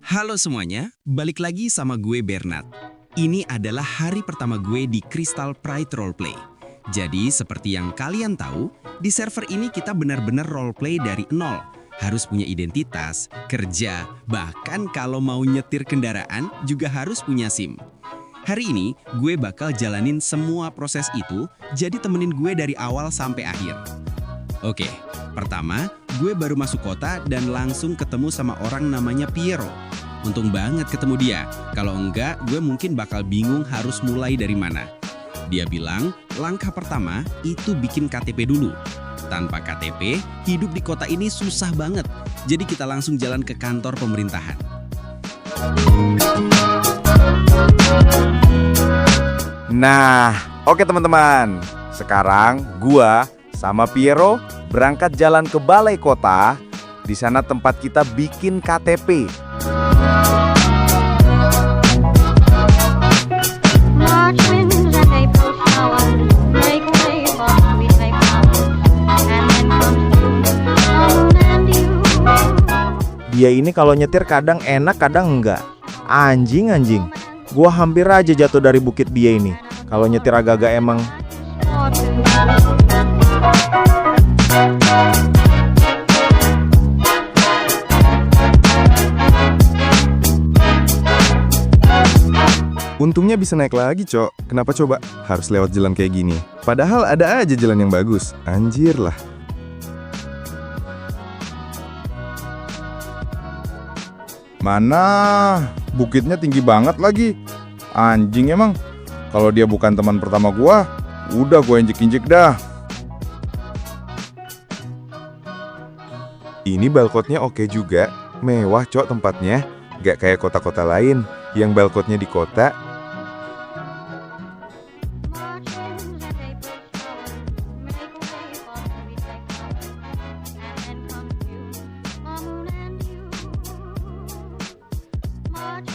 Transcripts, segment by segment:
Halo semuanya, balik lagi sama gue Bernard. Ini adalah hari pertama gue di Crystal Pride Roleplay. Jadi seperti yang kalian tahu, di server ini kita benar-benar roleplay dari nol. Harus punya identitas, kerja, bahkan kalau mau nyetir kendaraan juga harus punya SIM. Hari ini gue bakal jalanin semua proses itu, jadi temenin gue dari awal sampai akhir. Oke, pertama gue baru masuk kota dan langsung ketemu sama orang namanya Piero. Untung banget ketemu dia, kalau enggak gue mungkin bakal bingung harus mulai dari mana. Dia bilang, langkah pertama itu bikin KTP dulu. Tanpa KTP, hidup di kota ini susah banget. Jadi kita langsung jalan ke kantor pemerintahan. Nah, oke teman-teman. Sekarang gua sama Piero berangkat jalan ke balai kota. Di sana tempat kita bikin KTP. Dia ini kalau nyetir kadang enak, kadang enggak. Anjing. Gua hampir aja jatuh dari bukit dia ini. Kalau nyetir agak-agak emang. Untungnya bisa naik lagi, Cok. Kenapa coba? Harus lewat jalan kayak gini. Padahal ada aja jalan yang bagus. Anjir lah. Mana? Bukitnya tinggi banget lagi. Anjing emang. Kalau dia bukan teman pertama gua, udah gua injek-injek dah. Ini balkotnya oke juga. Mewah, Cok, tempatnya. Gak kayak kota-kota lain yang balkotnya di kota.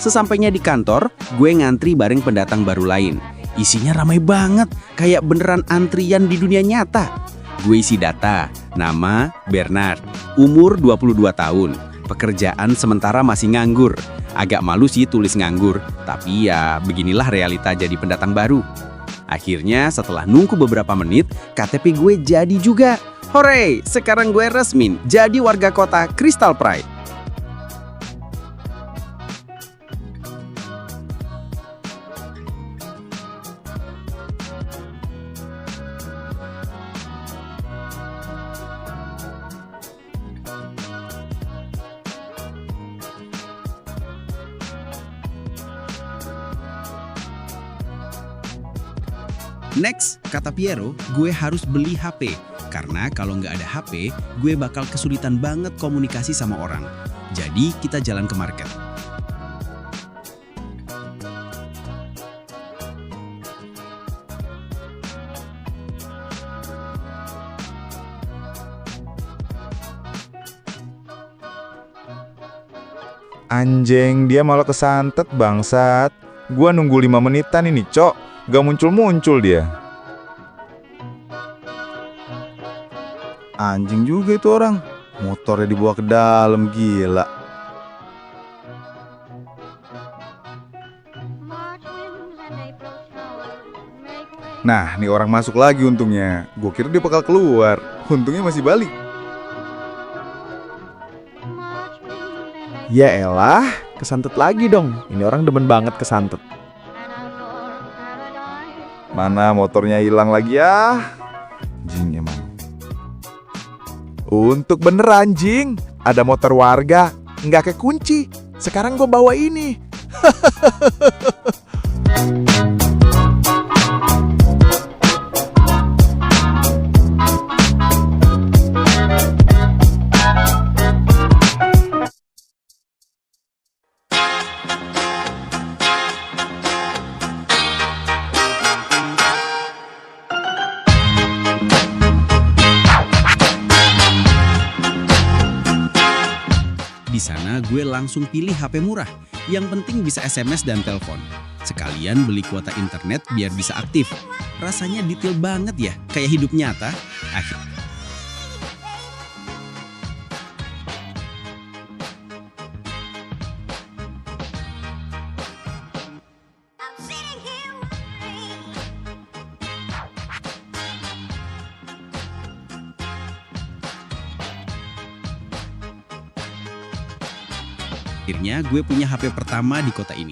Sesampainya di kantor, gue ngantri bareng pendatang baru lain. Isinya ramai banget, kayak beneran antrian di dunia nyata. Gue isi data, nama Bernard, umur 22 tahun, pekerjaan sementara masih nganggur. Agak malu sih tulis nganggur, tapi ya beginilah realita jadi pendatang baru. Akhirnya setelah nunggu beberapa menit, KTP gue jadi juga. Hore, sekarang gue resmi jadi warga kota Crystal Pride. Next, kata Piero, gue harus beli HP. Karena kalau nggak ada HP, gue bakal kesulitan banget komunikasi sama orang. Jadi kita jalan ke market. Anjing, dia malah kesantet bangsat. Gua nunggu 5 menitan ini, Cok. Gak muncul-muncul dia. Anjing juga itu orang. Motornya dibawa ke dalam, gila. Nah, nih orang masuk lagi untungnya. Gue kira dia bakal keluar. Untungnya masih balik. Ya elah, kesantet lagi dong. Ini orang demen banget kesantet. Mana motornya hilang lagi ya? Anjing emang. Untuk bener anjing, ada motor warga, nggak kekunci. Sekarang gue bawa ini. Di sana gue langsung pilih HP murah, yang penting bisa SMS dan telepon. Sekalian beli kuota internet biar bisa aktif. Rasanya detail banget ya, kayak hidup nyata. Akhirnya gue punya HP pertama di kota ini.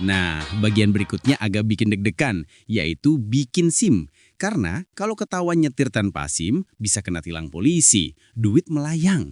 Nah, bagian berikutnya agak bikin deg-degan, yaitu bikin SIM. Karena kalau ketahuan nyetir tanpa SIM, bisa kena tilang polisi, duit melayang.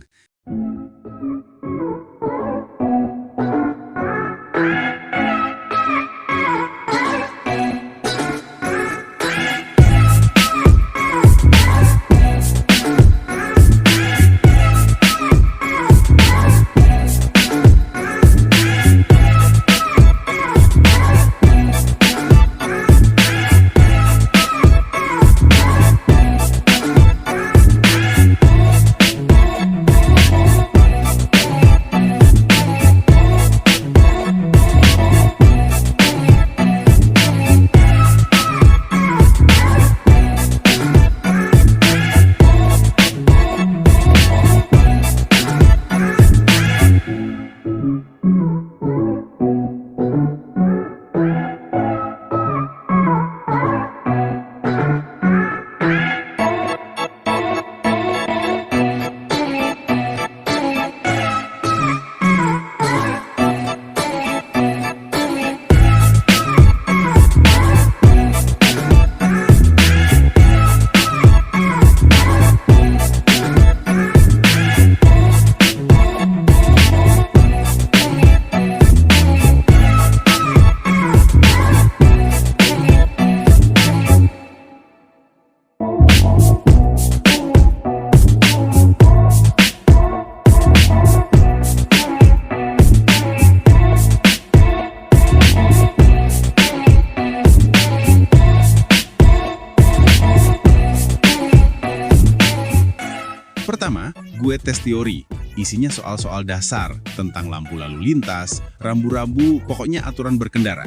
Pertama, gue tes teori. Isinya soal-soal dasar tentang lampu lalu lintas, rambu-rambu, pokoknya aturan berkendara.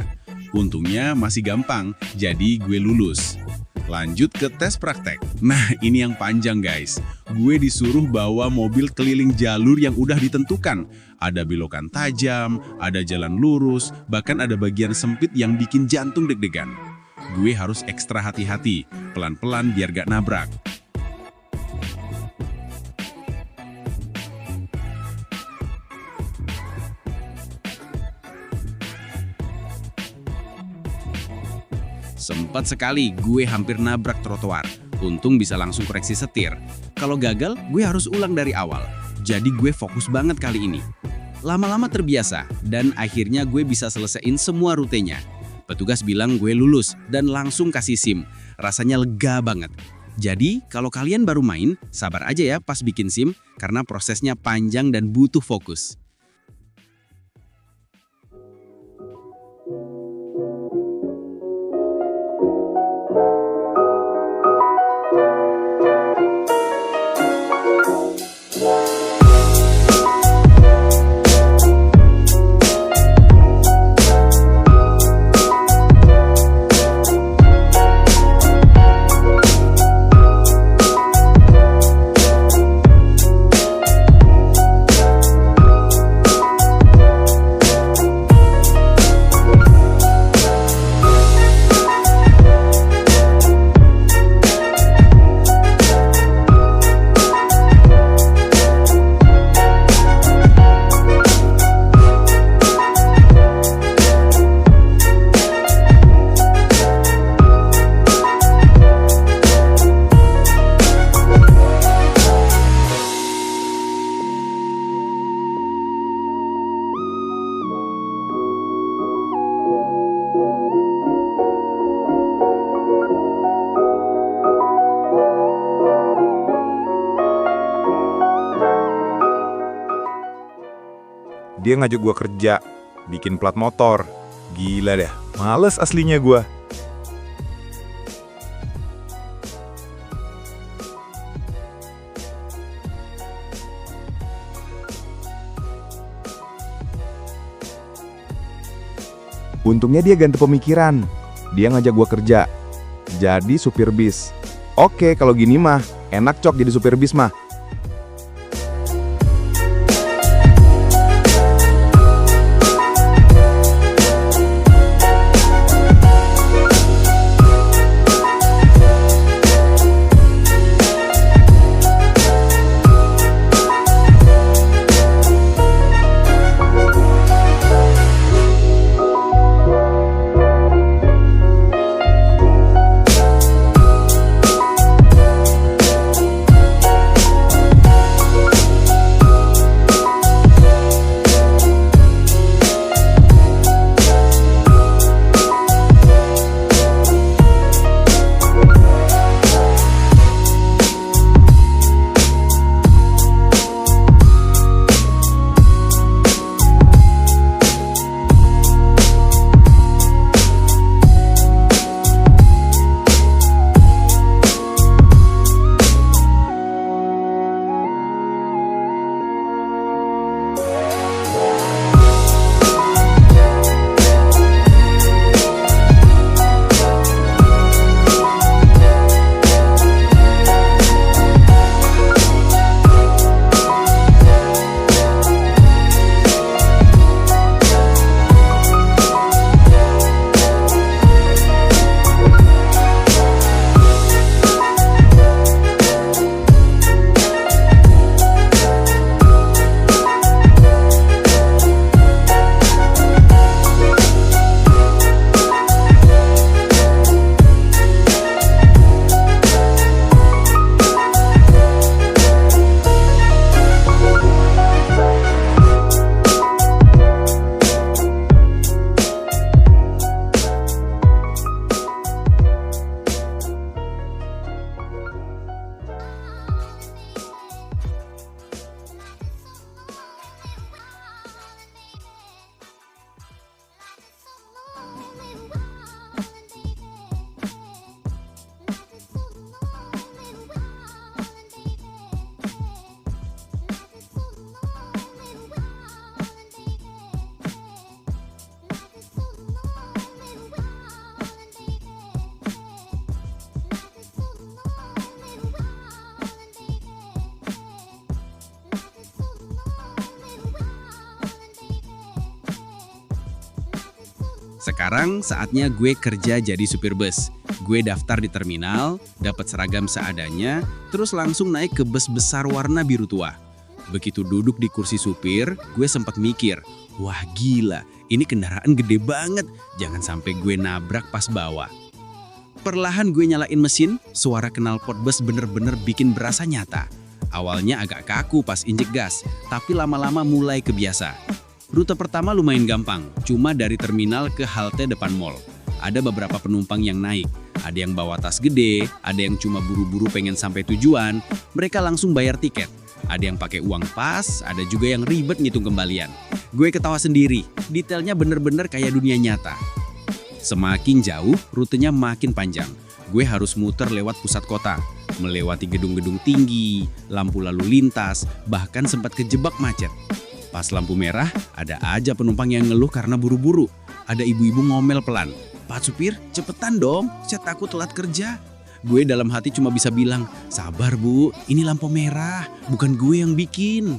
Untungnya masih gampang, jadi gue lulus. Lanjut ke tes praktek. Nah, ini yang panjang guys. Gue disuruh bawa mobil keliling jalur yang udah ditentukan. Ada belokan tajam, ada jalan lurus, bahkan ada bagian sempit yang bikin jantung deg-degan. Gue harus ekstra hati-hati, pelan-pelan biar gak nabrak. Sempat sekali gue hampir nabrak trotoar. Untung bisa langsung koreksi setir. Kalau gagal, gue harus ulang dari awal. Jadi gue fokus banget kali ini. Lama-lama terbiasa, dan akhirnya gue bisa selesaiin semua rutenya. Petugas bilang gue lulus, dan langsung kasih SIM. Rasanya lega banget. Jadi, kalau kalian baru main, sabar aja ya pas bikin SIM, karena prosesnya panjang dan butuh fokus. Dia ngajak gua kerja, bikin plat motor. Gila deh, males aslinya gua. Untungnya dia ganti pemikiran. Dia ngajak gua kerja, jadi supir bis. Oke, kalau gini mah, enak cok jadi supir bis mah. Sekarang saatnya gue kerja jadi supir bus. Gue daftar di terminal, dapat seragam seadanya, terus langsung naik ke bus besar warna biru tua. Begitu duduk di kursi supir, gue sempat mikir, wah gila, ini kendaraan gede banget, jangan sampai gue nabrak pas bawa. Perlahan gue nyalain mesin, suara knalpot bus bener-bener bikin berasa nyata. Awalnya agak kaku pas injek gas, tapi lama-lama mulai kebiasa. Rute pertama lumayan gampang, cuma dari terminal ke halte depan mall. Ada beberapa penumpang yang naik, ada yang bawa tas gede, ada yang cuma buru-buru pengen sampai tujuan, mereka langsung bayar tiket. Ada yang pakai uang pas, ada juga yang ribet ngitung kembalian. Gue ketawa sendiri, detailnya bener-bener kayak dunia nyata. Semakin jauh, rutenya makin panjang. Gue harus muter lewat pusat kota, melewati gedung-gedung tinggi, lampu lalu lintas, bahkan sempat kejebak macet. Pas lampu merah, ada aja penumpang yang ngeluh karena buru-buru. Ada ibu-ibu ngomel pelan, "Pak supir, cepetan dong, saya takut telat kerja." Gue dalam hati cuma bisa bilang, "Sabar bu, ini lampu merah, bukan gue yang bikin."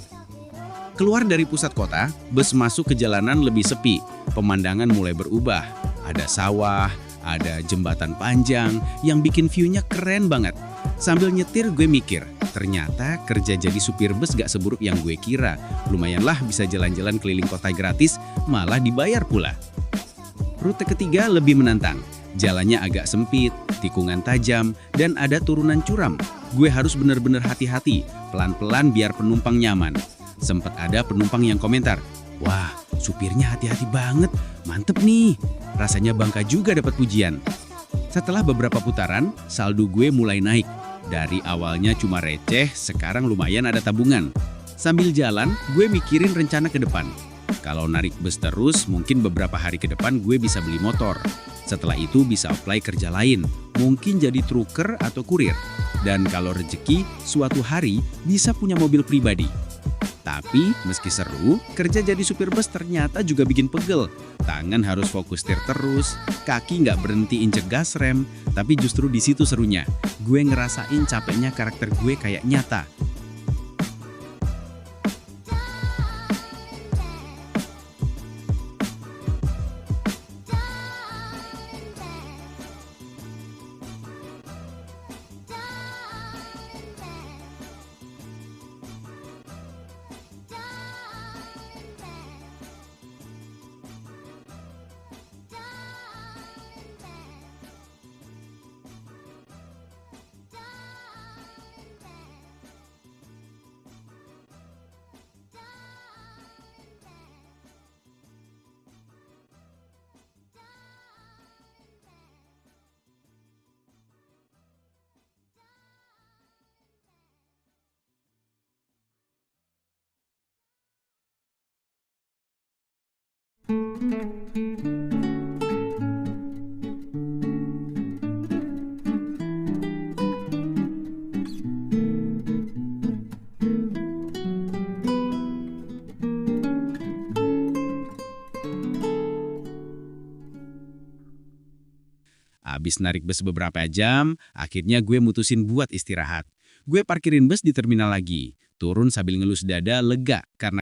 Keluar dari pusat kota, bus masuk ke jalanan lebih sepi. Pemandangan mulai berubah. Ada sawah, ada jembatan panjang yang bikin view-nya keren banget. Sambil nyetir gue mikir, ternyata kerja jadi supir bus gak seburuk yang gue kira. Lumayanlah bisa jalan-jalan keliling kota gratis, malah dibayar pula. Rute ketiga lebih menantang. Jalannya agak sempit, tikungan tajam, dan ada turunan curam. Gue harus benar-benar hati-hati, pelan-pelan biar penumpang nyaman. Sempat ada penumpang yang komentar, "Wah, supirnya hati-hati banget, mantep nih." Rasanya bangga juga dapat pujian. Setelah beberapa putaran, saldo gue mulai naik. Dari awalnya cuma receh, sekarang lumayan ada tabungan. Sambil jalan, gue mikirin rencana ke depan. Kalau narik bus terus, mungkin beberapa hari ke depan gue bisa beli motor. Setelah itu bisa apply kerja lain, mungkin jadi trucker atau kurir. Dan kalau rezeki, suatu hari bisa punya mobil pribadi. Tapi, meski seru, kerja jadi supir bus ternyata juga bikin pegel. Tangan harus fokus setir terus, kaki nggak berhenti injek gas rem. Tapi justru di situ serunya. Gue ngerasain capeknya karakter gue kayak nyata. Abis narik bus beberapa jam, akhirnya gue mutusin buat istirahat. Gue parkirin bus di terminal lagi, turun sambil ngelus dada lega karena